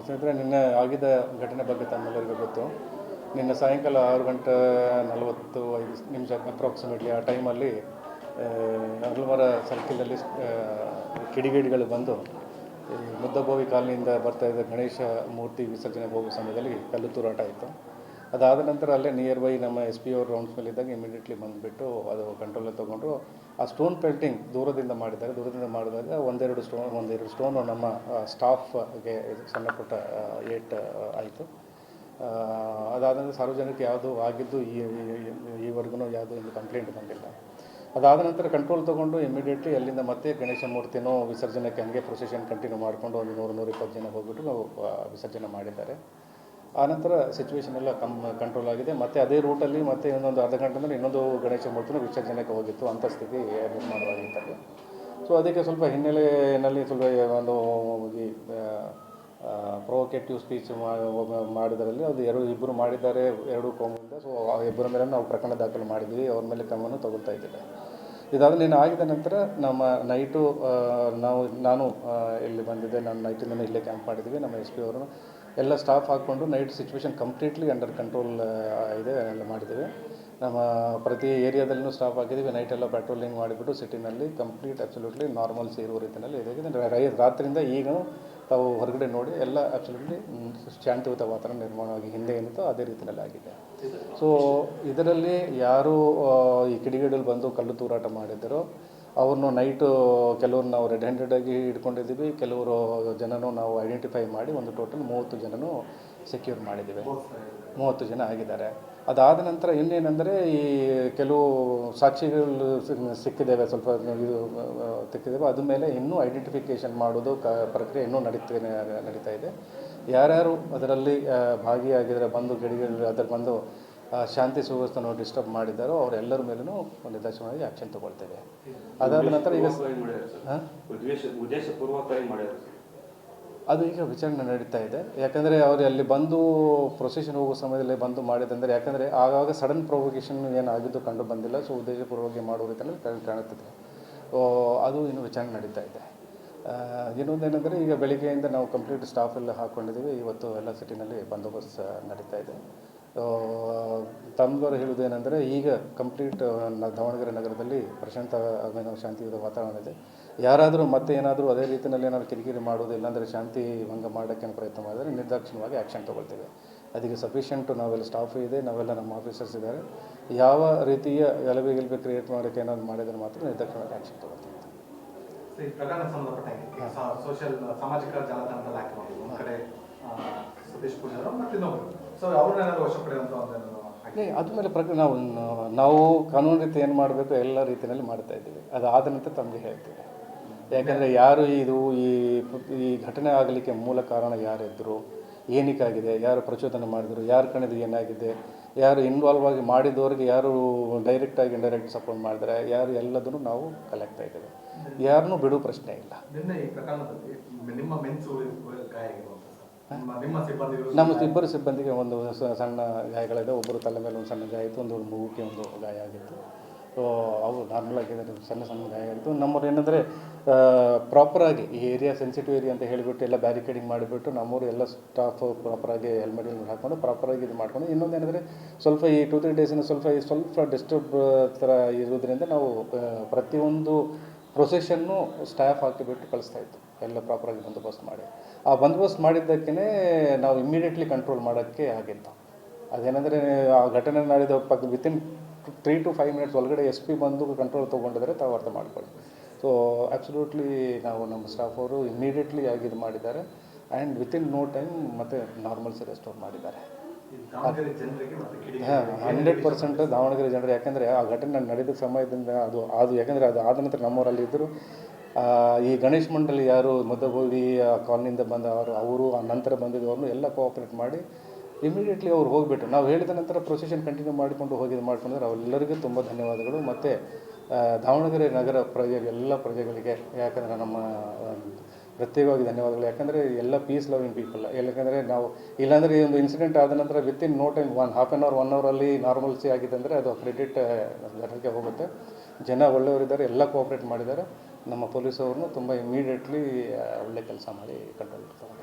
ಸ್ನೇಹಿತರೆ, ನಿನ್ನೆ ಆಗಿದ್ದ ಘಟನೆ ಬಗ್ಗೆ ತಮ್ಮೆಲ್ಲರಿಗೂ ಗೊತ್ತು. ನಿನ್ನೆ ಸಾಯಂಕಾಲ 6:45 ಅಪ್ರಾಕ್ಸಿಮೇಟ್ಲಿ ಆ ಟೈಮಲ್ಲಿ ಅಲ್ಮರ ಸರ್ಕಲಲ್ಲಿ ಕಿಡಿಗೇಡಿಗಳು ಬಂದು ಈ ಮುದ್ದಬೋವಿ ಕಾಲನಿಯಿಂದ ಬರ್ತಾಯಿದ್ದ ಗಣೇಶ ಮೂರ್ತಿ ವಿಸರ್ಜನೆಗೆ ಹೋಗೋ ಸಮಯದಲ್ಲಿ ಕಲ್ಲು ತೂರಾಟ ಆಯಿತು. ಅದಾದ ನಂತರ ಅಲ್ಲೇ ನಿಯರ್ ಬೈ ನಮ್ಮ ಎಸ್ ಪಿ ಅವರು ರೌಂಡ್ಸ್ ಮೇಲೆ ಇದ್ದಾಗ ಇಮಿಡಿಯೇಟ್ಲಿ ಬಂದುಬಿಟ್ಟು ಅದು ಕಂಟ್ರೋಲಲ್ಲಿ ತೊಗೊಂಡ್ರು. ಆ ಸ್ಟೋನ್ ಪೆಲ್ಟಿಂಗ್ ದೂರದಿಂದ ಮಾಡಿದಾಗ ಒಂದೆರಡು ಸ್ಟೋನು ನಮ್ಮ ಸ್ಟಾಫ್ಗೆ ಸಣ್ಣ ಪುಟ್ಟ ಏಟ್ ಆಯಿತು. ಅದಾದ ಸಾರ್ವಜನಿಕ ಯಾವುದು ಆಗಿದ್ದು ಈವರೆಗೂ ಯಾವುದೂ ಒಂದು ಕಂಪ್ಲೇಂಟ್ ಬಂದಿಲ್ಲ. ಅದಾದ ನಂತರ ಕಂಟ್ರೋಲ್ ತೊಗೊಂಡು ಇಮಿಡಿಯೇಟ್ಲಿ ಅಲ್ಲಿಂದ ಮತ್ತೆ ಗಣೇಶ ಮೂರ್ತಿನೂ ವಿಸರ್ಜನೆಗೆ ಹಂಗೆ ಪ್ರೊಸೆಷನ್ ಕಂಟಿನ್ಯೂ ಮಾಡಿಕೊಂಡು ಒಂದು 100-120 ಜನ ಹೋಗ್ಬಿಟ್ಟು ವಿಸರ್ಜನೆ ಮಾಡಿದ್ದಾರೆ. ಆನಂತರ ಸಿಚುವೇಷನ್ ಎಲ್ಲ ಕಂಟ್ರೋಲ್ ಆಗಿದೆ. ಮತ್ತು ಅದೇ ರೂಟಲ್ಲಿ ಮತ್ತೆ ಇನ್ನೊಂದು ಅರ್ಧ ಗಂಟೆಯಲ್ಲಿ ಇನ್ನೊಂದು ಗಣೇಶ ಮೂರ್ತಿನೂ ವಿಸರ್ಜನೆಗೆ ಹೋಗಿತ್ತು. ಅಂಥ ಸ್ಥಿತಿ ನಿರ್ಮಾಣವಾಗಿತ್ತು. ಸೊ ಅದಕ್ಕೆ ಸ್ವಲ್ಪ ಹಿನ್ನೆಲೆಯಲ್ಲಿ ಸ್ವಲ್ಪ ಒಂದು ಈ ಪ್ರೊವೊಕೇಟಿವ್ ಸ್ಪೀಚ್ ಮಾಡಿದರಲ್ಲಿ ಅದು ಇಬ್ಬರು ಮಾಡಿದ್ದಾರೆ, ಎರಡು ಕೋಮಿಂದ. ಸೊ ಆ ಇಬ್ಬರ ಮೇಲೆ ನಾವು ಪ್ರಕರಣ ದಾಖಲು ಮಾಡಿದ್ವಿ, ಅವ್ರ ಮೇಲೆ ಕ್ರಮವನ್ನು ತಗೊಳ್ತಾ ಇದ್ದೇವೆ. ಇದಾದ ನೀನು ಆಗಿದ ನಂತರ ನಮ್ಮ ನೈಟು ನಾನು ಇಲ್ಲಿ ಬಂದಿದ್ದೆ. ನಾನು ನೈಟಿಂದ ಇಲ್ಲೇ ಕ್ಯಾಂಪ್ ಮಾಡಿದ್ವಿ. ನಮ್ಮ ಎಸ್ ಪಿ ಅವರು ಎಲ್ಲ ಸ್ಟಾಫ್ ಹಾಕ್ಕೊಂಡು night situation completely under control ಇದೆ, ಎಲ್ಲ ಮಾಡಿದ್ದೀವಿ. ನಮ್ಮ ಪ್ರತಿ ಏರಿಯಾದಲ್ಲೂ ಸ್ಟಾಫ್ ಹಾಕಿದ್ದೀವಿ. ನೈಟೆಲ್ಲ ಪೆಟ್ರೋಲಿಂಗ್ ಮಾಡಿಬಿಟ್ಟು ಸಿಟಿನಲ್ಲಿ ಕಂಪ್ಲೀಟ್ ಅಬ್ಸಲ್ಯೂಟ್ಲಿ ನಾರ್ಮಲ್ಸ್ ಇರುವ ರೀತಿಯಲ್ಲಿ ಇದೆ. ರಾತ್ರಿಯಿಂದ ಈಗಲೂ ತಾವು ಹೊರಗಡೆ ನೋಡಿ ಎಲ್ಲ ಅಬ್ಸಲ್ಯೂಟ್ಲಿ ಶಾಂತಿಯುತ ವಾತಾವರಣ ನಿರ್ಮಾಣವಾಗಿ ಹಿಂದೆ ಏನಿತ್ತೋ ಅದೇ ರೀತಿಯಲ್ಲಿ ಆಗಿದೆ. ಸೊ ಇದರಲ್ಲಿ ಯಾರು ಈ ಕಿಡಿಗೇಡಿಯಲ್ಲಿ ಬಂದು ಕಲ್ಲು ತೂರಾಟ ಮಾಡಿದ್ದಾರೋ ಅವ್ರನ್ನು ನೈಟು ಕೆಲವ್ರು ನಾವು ರೆಡ್ ಹ್ಯಾಂಡೆಡಾಗಿ ಹಿಡ್ಕೊಂಡಿದ್ದೀವಿ. ಕೆಲವರು ಜನನೂ ನಾವು ಐಡೆಂಟಿಫೈ ಮಾಡಿ ಒಂದು ಟೋಟಲ್ 30 ಜನನೂ ಸೆಕ್ಯೂರ್ ಮಾಡಿದ್ದೀವಿ. 30 ಜನ ಆಗಿದ್ದಾರೆ. ಅದಾದ ನಂತರ ಇನ್ನೇನೆಂದರೆ ಈ ಕೆಲವು ಸಾಕ್ಷಿಗಳು ಸಿಕ್ಕಿದ್ದೇವೆ, ಸ್ವಲ್ಪ ಇದು ಸಿಕ್ಕಿದ್ದೇವೆ. ಅದ ಮೇಲೆ ಇನ್ನೂ ಐಡೆಂಟಿಫಿಕೇಷನ್ ಮಾಡೋದು ಪ್ರಕ್ರಿಯೆ ಇನ್ನೂ ನಡೀತಾ ಇದೆ. ಯಾರ್ಯಾರು ಅದರಲ್ಲಿ ಭಾಗಿಯಾಗಿದ್ದರೆ ಬಂದು ಗಿಡಿಗಳು ಅದರ ಬಂದು ಶಾಂತಿ ಸುವ್ಯವಸ್ಥೆಯನ್ನು ಡಿಸ್ಟರ್ಬ್ ಮಾಡಿದ್ದಾರೋ ಅವರೆಲ್ಲರ ಮೇಲೂ ನಿರ್ದಾಕ್ಷಿಣ್ಯವಾಗಿ ಆ್ಯಕ್ಷನ್ ತೊಗೊಳ್ತೇವೆ. ಅದಾದ ನಂತರ ಈಗ ಅದು ಈಗ ವಿಚಾರಣೆ ನಡೀತಾ ಇದೆ. ಯಾಕಂದರೆ ಅವರು ಅಲ್ಲಿ ಬಂದು ಪ್ರೊಸೆಷನ್ ಹೋಗೋ ಸಮಯದಲ್ಲಿ ಬಂದು ಮಾಡಿದಂದರೆ, ಯಾಕಂದರೆ ಆಗಾಗ ಸಡನ್ ಪ್ರೊವೊಕೇಷನ್ ಏನಾಗಿದ್ದು ಕಂಡು ಬಂದಿಲ್ಲ. ಸೊ ಉದ್ದೇಶಪೂರ್ವಕವಾಗಿ ಮಾಡೋ ರೀತಿಯಲ್ಲಿ ಕಾಣುತ್ತದೆ. ಅದು ಇನ್ನು ವಿಚಾರಣೆ ನಡೀತಾ ಇದೆ. ಇನ್ನೊಂದೇನೆಂದರೆ ಈಗ ಬೆಳಿಗ್ಗೆಯಿಂದ ನಾವು ಕಂಪ್ಲೀಟ್ ಸ್ಟಾಫ್ ಎಲ್ಲ ಹಾಕ್ಕೊಂಡಿದ್ದೀವಿ. ಇವತ್ತು ಎಲ್ಲ ಸಿಟಿನಲ್ಲಿ ಬಂದೋಬಸ್ತ್ ನಡೀತಾ ಇದೆ. ತಮ್ಮದವರು ಹೇಳುವುದೇನೆಂದರೆ ಈಗ ಕಂಪ್ಲೀಟ್ ದಾವಣಗೆರೆ ನಗರದಲ್ಲಿ ಶಾಂತಿಯುತ ವಾತಾವರಣ ಇದೆ. ಯಾರಾದರೂ ಮತ್ತೆ ಏನಾದರೂ ಅದೇ ರೀತಿಯಲ್ಲಿ ಏನಾದರೂ ಕಿರಿಕಿರಿ ಮಾಡೋದು, ಇಲ್ಲಾಂದರೆ ಶಾಂತಿ ಭಂಗ ಮಾಡೋಕ್ಕೆ ಪ್ರಯತ್ನ ಮಾಡಿದರೆ ನಿರ್ದಾಕ್ಷಿಣ್ಯವಾಗಿ ಆ್ಯಕ್ಷನ್ ತೊಗೊಳ್ತೇವೆ. ಅದಕ್ಕೆ ಸಫಿಷಿಯೆಂಟು ನಾವೆಲ್ಲ ಸ್ಟಾಫ್ ಇದೆ, ನಾವೆಲ್ಲ ನಮ್ಮ ಆಫೀಸರ್ಸ್ ಇದ್ದಾರೆ. ಯಾವ ರೀತಿಯ ಗಲಭೆ ಕ್ರಿಯೇಟ್ ಮಾಡೋಕ್ಕೆ ಏನಾದರೂ ಮಾಡಿದರೆ ಮಾತ್ರ ನಿರ್ದಾಕ್ಷಿಣ್ಯವಾಗಿ ಆ್ಯಕ್ಷನ್ ತೊಗೊಳ್ತೇವೆ. ಸೋಷಿಯಲ್ ಸಾಮಾಜಿಕ ಜಾಲತಾಣದಲ್ಲಿ ಹಾಕಿ ಮಾಡಿದ್ರು ಒಂದು ಕಡೆ ಸತೀಶ್ ಪೂಜಾರು ಮತ್ತು ಇನ್ನೊಬ್ಬರು, ಸೊ ಅವ್ರನ್ನೇನಾದ್ರು ವಶಪಡೆಯುವಂಥ ಅದಾದಮೇಲೆ ನಾವು ಕಾನೂನು ರೀತಿ ಏನು ಮಾಡಬೇಕು ಎಲ್ಲ ರೀತಿಯಲ್ಲಿ ಮಾಡ್ತಾ ಇದ್ದೀವಿ. ಅದಾದ ನಂತರ ತಮಗೆ ಹೇಳ್ತೀವಿ. ಯಾಕಂದರೆ ಯಾರು ಈ ಘಟನೆ ಆಗಲಿಕ್ಕೆ ಮೂಲ ಕಾರಣ ಯಾರಿದ್ದರು, ಏನಕ್ಕಾಗಿದೆ, ಯಾರು ಪ್ರಚೋದನೆ ಮಾಡಿದರು, ಯಾರ ಕಣಿದು ಏನಾಗಿದೆ, ಯಾರು ಇನ್ವಾಲ್ವ್ ಆಗಿ ಮಾಡಿದವ್ರಿಗೆ ಯಾರು ಡೈರೆಕ್ಟಾಗಿ ಇಂಡೈರೆಕ್ಟ್ ಸಪೋರ್ಟ್ ಮಾಡಿದರೆ ಯಾರು ಎಲ್ಲದನ್ನು ನಾವು ಕಲೆಕ್ತಾ ಇದ್ದೇವೆ. ಯಾರನ್ನೂ ಬಿಡೋ ಪ್ರಶ್ನೆ ಇಲ್ಲ. ನಿನ್ನೆ ಈ ಪ್ರಕರಣದಲ್ಲಿ ನಿಮ್ಮ ಮೆನ್ಸು ಗಾಯ ನಮ್ಮ ಇಬ್ಬರು ಸಿಬ್ಬಂದಿಗೆ ಒಂದು ಸಣ್ಣ ಗಾಯಗಳಿದೆ. ಒಬ್ಬರು ತಲೆ ಮೇಲೆ ಒಂದು ಸಣ್ಣ ಗಾಯ ಇತ್ತು, ಒಂದು ಮೂಗಿಗೆ ಒಂದು ಗಾಯ ಆಗಿತ್ತು. ಸೊ ಅವು ನಾರ್ಮಲ್ ಆಗಿದ್ದಾರೆ, ಸಣ್ಣ ಗಾಯ ಆಗಿತ್ತು. ನಮ್ಮವ್ರು ಏನಂದರೆ ಪ್ರಾಪರಾಗಿ ಈ ಏರಿಯಾ ಸೆನ್ಸಿಟಿವ್ ಏರಿಯಾ ಅಂತ ಹೇಳಿಬಿಟ್ಟು ಎಲ್ಲ ಬ್ಯಾರಿಕೇಡಿಂಗ್ ಮಾಡಿಬಿಟ್ಟು ನಮ್ಮೂರು ಎಲ್ಲ ಸ್ಟಾಫ್ ಪ್ರಾಪರಾಗಿ ಹೆಲ್ಮೆಟ್ ಹಾಕ್ಕೊಂಡು ಪ್ರಾಪರಾಗಿ ಇದು ಮಾಡ್ಕೊಂಡು, ಇನ್ನೊಂದೇನೆಂದರೆ ಸ್ವಲ್ಪ ಈ 2-3 ಡೇಸಿನ ಸ್ವಲ್ಪ ಡಿಸ್ಟರ್ಬ್ ಥರ ಇರೋದ್ರಿಂದ ನಾವು ಪ್ರತಿಯೊಂದು ಪ್ರೊಸೆಷನ್ನು ಸ್ಟಾಫ್ ಹಾಕಿಬಿಟ್ಟು ಕಳಿಸ್ತಾಯಿತ್ತು, ಎಲ್ಲ ಪ್ರಾಪರಾಗಿ ಬಂದೋಬಸ್ತ್ ಮಾಡಿ. ಆ ಬಂದೋಬಸ್ತ್ ಮಾಡಿದ್ದಕ್ಕೇ ನಾವು ಇಮ್ಮಿಡಿಯೇಟ್ಲಿ ಕಂಟ್ರೋಲ್ ಮಾಡೋಕ್ಕೆ ಆಗಿತ್ತು. ಅದೇನೆಂದರೆ ಆ ಘಟನೆ ನಡೆದ ವಿತಿನ್ 3 to 5 ಮಿನಿಟ್ಸ್ ಒಳಗಡೆ SP ಬಂದು ಕಂಟ್ರೋಲ್ ತೊಗೊಂಡಿದ್ದಾರೆ, ತಾವು ಅರ್ಥ ಮಾಡ್ಕೊಳ್ಳಿ. ಸೊ ಅಬ್ಸಲ್ಯೂಟ್ಲಿ ನಾವು ನಮ್ಮ ಸ್ಟಾಫ್ ಅವರು ಇಮ್ಮಿಡಿಯೇಟ್ಲಿ ಆಗಿ ಇದು ಮಾಡಿದ್ದಾರೆ. ಆ್ಯಂಡ್ ವಿತಿನ್ ನೋ ಟೈಮ್ ಮತ್ತು ನಾರ್ಮಲ್ಸ್ ರೆಸ್ಟೋರ್ ಮಾಡಿದ್ದಾರೆ. 100% ದಾವಣಗೆರೆ ಜನರು. ಯಾಕೆಂದರೆ ಆ ಘಟನೆ ನಡೆದ ಸಮಯದಿಂದ ಅದು ಯಾಕೆಂದರೆ ಅದು ಆದ ನಂತರ ನಮ್ಮವರಲ್ಲಿ ಇದ್ದರು. ಈ ಗಣೇಶ್ ಮಂಡಳಿ ಯಾರು ಮುದ್ದಬೋವಿ ಕಾಲನಿಯಿಂದ ಬಂದ ಅವರು ಆ ನಂತರ ಬಂದಿದ್ದವ್ರನ್ನು ಎಲ್ಲ ಕೋಆಪ್ರೇಟ್ ಮಾಡಿ ಇಮಿಡಿಯೇಟ್ಲಿ ಅವ್ರು ಹೋಗಿಬಿಟ್ಟು ನಾವು ಹೇಳಿದ ನಂತರ ಪ್ರೊಸೆಷನ್ ಕಂಟಿನ್ಯೂ ಮಾಡಿಕೊಂಡು ಮಾಡಿಕೊಂಡ್ರೆ ಅವರೆಲ್ಲರಿಗೂ ತುಂಬ ಧನ್ಯವಾದಗಳು. ಮತ್ತು ದಾವಣಗೆರೆ ನಗರ ಎಲ್ಲ ಪ್ರಜೆಗಳಿಗೆ ಯಾಕಂದರೆ ನಮ್ಮ ಪ್ರತ್ಯೇಕವಾಗಿ ಧನ್ಯವಾದಗಳು. ಯಾಕಂದರೆ ಎಲ್ಲ ಪೀಸ್ ಲವಿಂಗ್ ಪೀಪಲ್. ಯಾಕಂದರೆ ನಾವು ಇಲ್ಲಾಂದರೆ ಈ ಒಂದು ಇನ್ಸಿಡೆಂಟ್ ಆದ ನಂತರ within no time half an ಅವರಲ್ಲಿ ನಾರ್ಮಲ್ಸಿ ಆಗಿದೆ ಅಂದರೆ ಅದು ಕ್ರೆಡಿಟ್ ಜನರಿಗೆ ಹೋಗುತ್ತೆ. ಜನ ಒಳ್ಳೆಯವರಿದ್ದಾರೆ, ಎಲ್ಲ ಕೋಆಪ್ರೇಟ್ ಮಾಡಿದ್ದಾರೆ. ನಮ್ಮ ಪೊಲೀಸವ್ರನ್ನೂ ತುಂಬ ಇಮಿಡಿಯೇಟ್ಲಿ ಒಳ್ಳೆ ಕೆಲಸ ಮಾಡಿ ಕಂಟ್ರೋಲ್ ಇರ್ತಾರೆ.